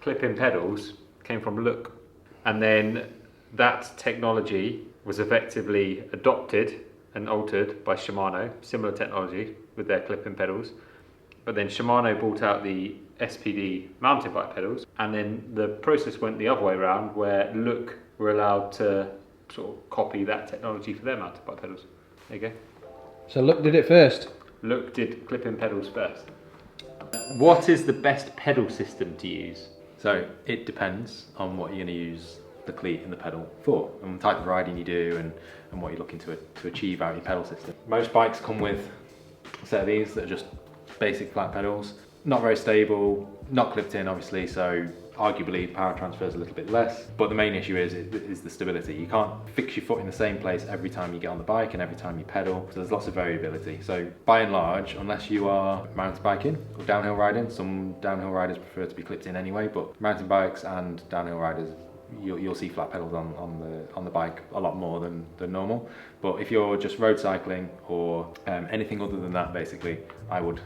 clip-in pedals came from Look, and then that technology was effectively adopted and altered by Shimano, similar technology with their clip-in pedals. But then Shimano brought out the SPD mountain bike pedals, and then the process went the other way around, where Look were allowed to sort of copy that technology for their mountain bike pedals. There you go. So Look did it first? Look did clip-in pedals first. What is the best pedal system to use? So it depends on what you're going to use the cleat and the pedal for, and the type of riding you do, and what you're looking to achieve out of your pedal system. Most bikes come with a set of these that are just basic flat pedals, not very stable, not clipped in obviously, so arguably power transfer is a little bit less, but the main issue is the stability. You can't fix your foot in the same place every time you get on the bike and every time you pedal, so there's lots of variability. So by and large, unless you are mountain biking or downhill riding, some downhill riders prefer to be clipped in anyway, but mountain bikes and downhill riders, you'll see flat pedals on the bike a lot more than normal. But if you're just road cycling or anything other than that, basically, I would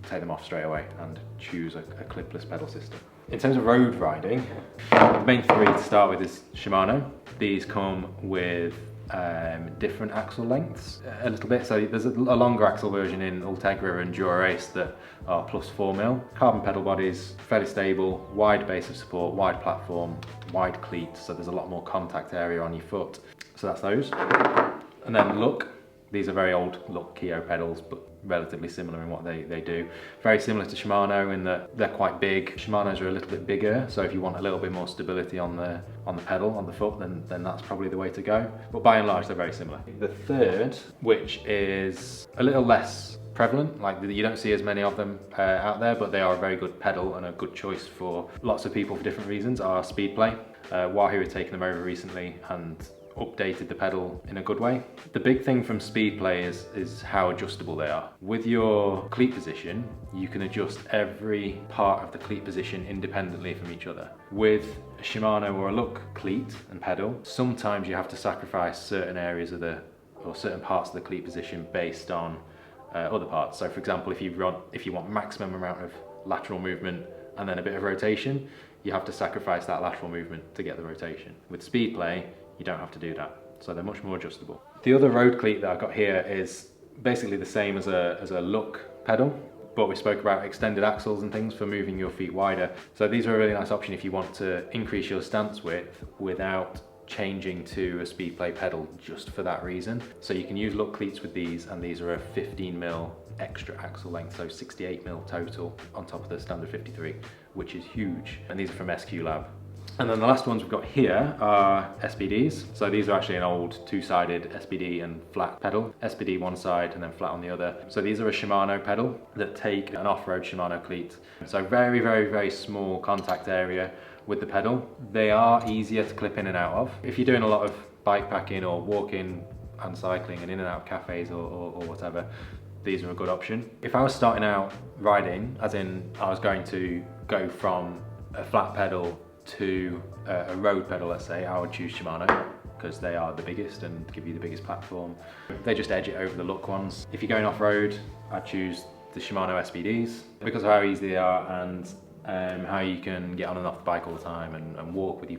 take them off straight away and choose a clipless pedal system. In terms of road riding, the main three to start with is Shimano. These come with different axle lengths a little bit. So there's a longer axle version in Ultegra and Dura-Ace that are +4mm. Carbon pedal bodies, fairly stable, wide base of support, wide platform, wide cleats, so there's a lot more contact area on your foot. So that's those. And then Look. These are very old Look Keo pedals, but relatively similar in what they do. Very similar to Shimano in that they're quite big. Shimano's are a little bit bigger, so if you want a little bit more stability on the pedal, on the foot, then that's probably the way to go. But by and large, they're very similar. The third, which is a little less prevalent, like you don't see as many of them out there, but they are a very good pedal and a good choice for lots of people for different reasons, are Speedplay. Wahoo had taken them over recently and updated the pedal in a good way. The big thing from Speedplay is how adjustable they are. With your cleat position, you can adjust every part of the cleat position independently from each other. With a Shimano or a Look cleat and pedal, sometimes you have to sacrifice certain areas of or certain parts of the cleat position based on other parts. So for example, if you want maximum amount of lateral movement and then a bit of rotation, you have to sacrifice that lateral movement to get the rotation. With Speedplay, you don't have to do that, so they're much more adjustable. The other road cleat that I've got here is basically the same as a Look pedal, but we spoke about extended axles and things for moving your feet wider. So these are a really nice option if you want to increase your stance width without changing to a Speedplay pedal just for that reason. So you can use Look cleats with these, and these are a 15mm extra axle length, so 68mm total on top of the standard 53, which is huge. And these are from SQ Lab. And then the last ones we've got here are SPDs. So these are actually an old two-sided SPD and flat pedal. SPD one side and then flat on the other. So these are a Shimano pedal that take an off-road Shimano cleat. So very, very, very small contact area with the pedal. They are easier to clip in and out of. If you're doing a lot of bike packing or walking and cycling and in and out of cafes or whatever, these are a good option. If I was starting out riding, as in I was going to go from a flat pedal to a road pedal, let's say, I would choose Shimano because they are the biggest and give you the biggest platform. They just edge it over the Look ones. If you're going off-road, I'd choose the Shimano SPDs because of how easy they are and how you can get on and off the bike all the time and walk with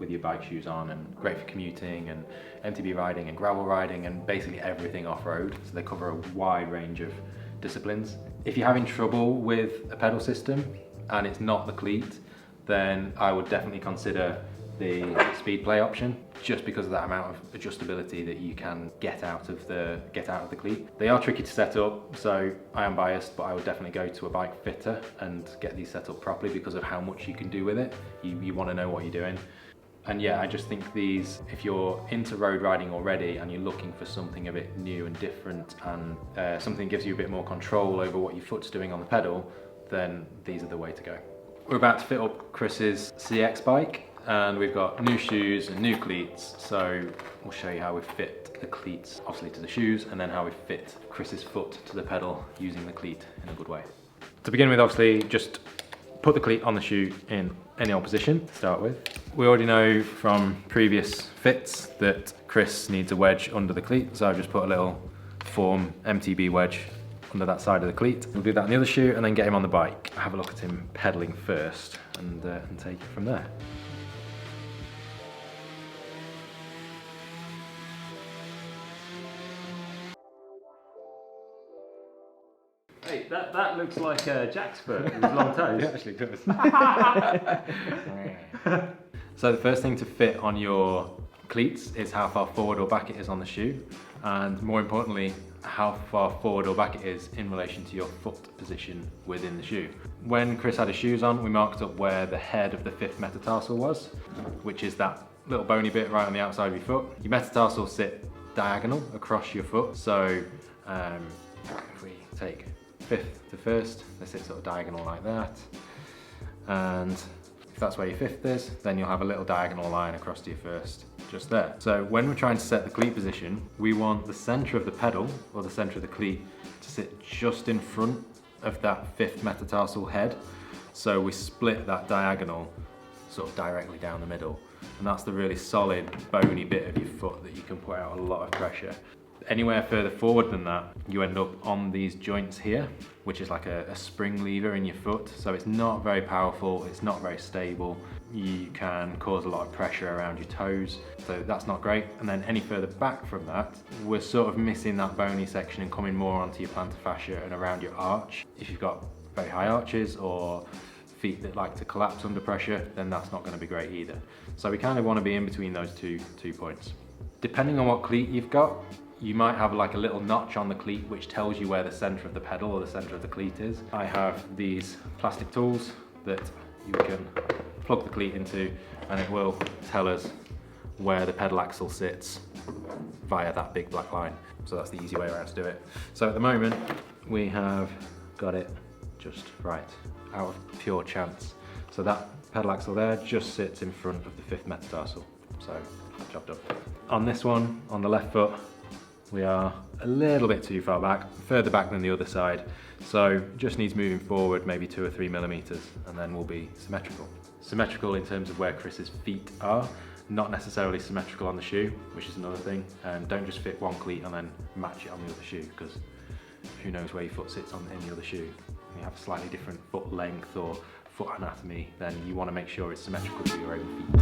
your bike shoes on, and great for commuting and MTB riding and gravel riding and basically everything off-road. So they cover a wide range of disciplines. If you're having trouble with a pedal system and it's not the cleat, then I would definitely consider the Speedplay option, just because of that amount of adjustability that you can get out of the cleat. They are tricky to set up, so I am biased, but I would definitely go to a bike fitter and get these set up properly because of how much you can do with it. You want to know what you're doing. And yeah, I just think these, if you're into road riding already and you're looking for something a bit new and different and something that gives you a bit more control over what your foot's doing on the pedal, then these are the way to go. We're about to fit up Chris's CX bike and we've got new shoes and new cleats, so we'll show you how we fit the cleats obviously to the shoes and then how we fit Chris's foot to the pedal using the cleat in a good way. To begin with, obviously just put the cleat on the shoe in any old position to start with. We already know from previous fits that Chris needs a wedge under the cleat, so I've just put a little Form MTB wedge under that side of the cleat. We'll do that on the other shoe and then get him on the bike. Have a look at him pedaling first and take it from there. Hey, that looks like Jack's foot with his long toes. It actually does. So the first thing to fit on your cleats is how far forward or back it is on the shoe, and more importantly, how far forward or back it is in relation to your foot position within the shoe. When Chris had his shoes on, we marked up where the head of the 5th metatarsal was, which is that little bony bit right on the outside of your foot. Your metatarsals sit diagonal across your foot, so if we take 5th to 1st, they sit sort of diagonal like that, and if that's where your 5th is, then you'll have a little diagonal line across to your 1st, just there. So when we're trying to set the cleat position, we want the centre of the pedal, or the centre of the cleat, to sit just in front of that 5th metatarsal head. So we split that diagonal sort of directly down the middle. And that's the really solid, bony bit of your foot that you can put out a lot of pressure. Anywhere further forward than that, you end up on these joints here, which is like a spring lever in your foot. So it's not very powerful, it's not very stable. You can cause a lot of pressure around your toes, so that's not great. And then any further back from that, we're sort of missing that bony section and coming more onto your plantar fascia and around your arch. If you've got very high arches or feet that like to collapse under pressure, then that's not going to be great either. So we kind of want to be in between those two points. Depending on what cleat you've got, you might have like a little notch on the cleat which tells you where the centre of the pedal or the centre of the cleat is. I have these plastic tools that you can plug the cleat into, and it will tell us where the pedal axle sits via that big black line. So that's the easy way around to do it. So at the moment we have got it just right, out of pure chance. So that pedal axle there just sits in front of the 5th metatarsal. So job done. On this one, on the left foot, we are a little bit too far back, further back than the other side. So just needs moving forward maybe 2 or 3 millimeters, and then we'll be symmetrical. Symmetrical in terms of where Chris's feet are, not necessarily symmetrical on the shoe, which is another thing. Don't just fit one cleat and then match it on the other shoe, because who knows where your foot sits on any other shoe. When you have a slightly different foot length or foot anatomy, then you want to make sure it's symmetrical to your own feet.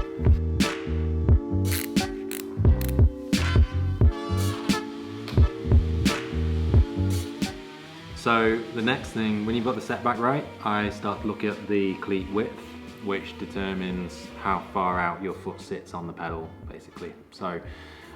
So the next thing, when you've got the setback right, I start to look at the cleat width, which determines how far out your foot sits on the pedal, basically. So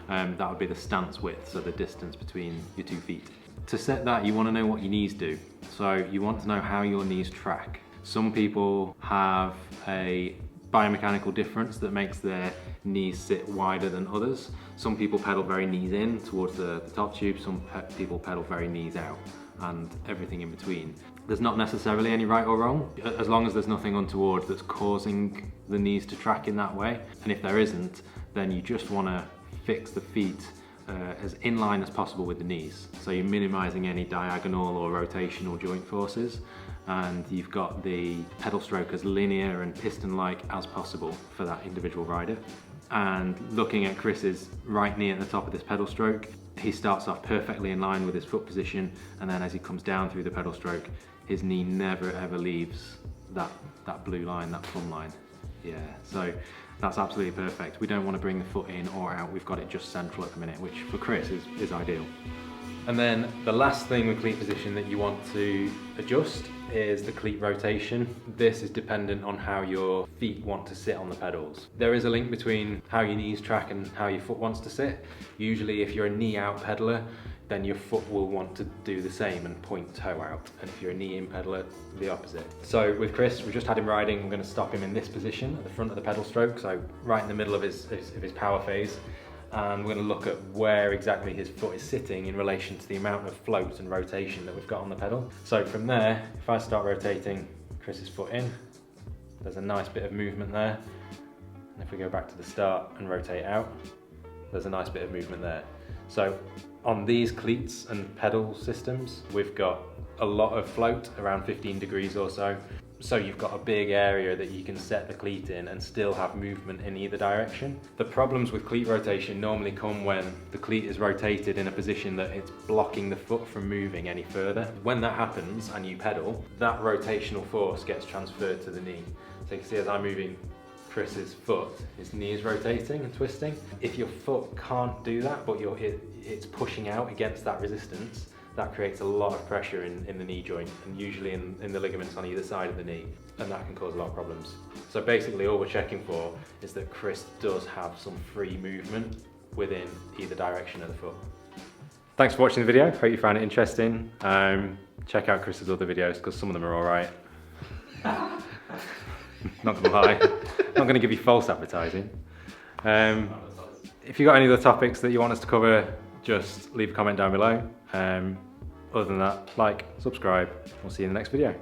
that would be the stance width, so the distance between your 2 feet. To set that, you want to know what your knees do. So you want to know how your knees track. Some people have a biomechanical difference that makes their knees sit wider than others. Some people pedal very knees in towards the top tube, some people pedal very knees out, and everything in between. There's not necessarily any right or wrong, as long as there's nothing untoward that's causing the knees to track in that way. And if there isn't, then you just want to fix the feet as in line as possible with the knees. So you're minimizing any diagonal or rotational joint forces, and you've got the pedal stroke as linear and piston-like as possible for that individual rider. And looking at Chris's right knee at the top of this pedal stroke, he starts off perfectly in line with his foot position, and then as he comes down through the pedal stroke, his knee never ever leaves that blue line, that plumb line. Yeah, so that's absolutely perfect. We don't want to bring the foot in or out, we've got it just central at the minute, which for Chris is ideal. And then the last thing with cleat position that you want to adjust is the cleat rotation. This is dependent on how your feet want to sit on the pedals. There is a link between how your knees track and how your foot wants to sit. Usually if you're a knee out pedaler, then your foot will want to do the same and point toe out. And if you're a knee in pedaler, the opposite. So with Chris, we just had him riding. We're going to stop him in this position at the front of the pedal stroke, so right in the middle of his power phase. And we're going to look at where exactly his foot is sitting in relation to the amount of float and rotation that we've got on the pedal. So from there, if I start rotating Chris's foot in, there's a nice bit of movement there. And if we go back to the start and rotate out, there's a nice bit of movement there. So on these cleats and pedal systems, we've got a lot of float, around 15 degrees or so. so you've got a big area that you can set the cleat in and still have movement in either direction. The problems with cleat rotation normally come when the cleat is rotated in a position that it's blocking the foot from moving any further. When that happens and you pedal, that rotational force gets transferred to the knee. So you can see as I'm moving Chris's foot, his knee is rotating and twisting. If your foot can't do that, but it's pushing out against that resistance, that creates a lot of pressure in the knee joint, and usually in the ligaments on either side of the knee, and that can cause a lot of problems. So basically all we're checking for is that Chris does have some free movement within either direction of the foot. Thanks for watching the video, hope you found it interesting. Check out Chris's other videos because some of them are alright. Not gonna lie, not gonna give you false advertising. If you've got any other topics that you want us to cover, just leave a comment down below. Other than that, like, subscribe, we'll see you in the next video.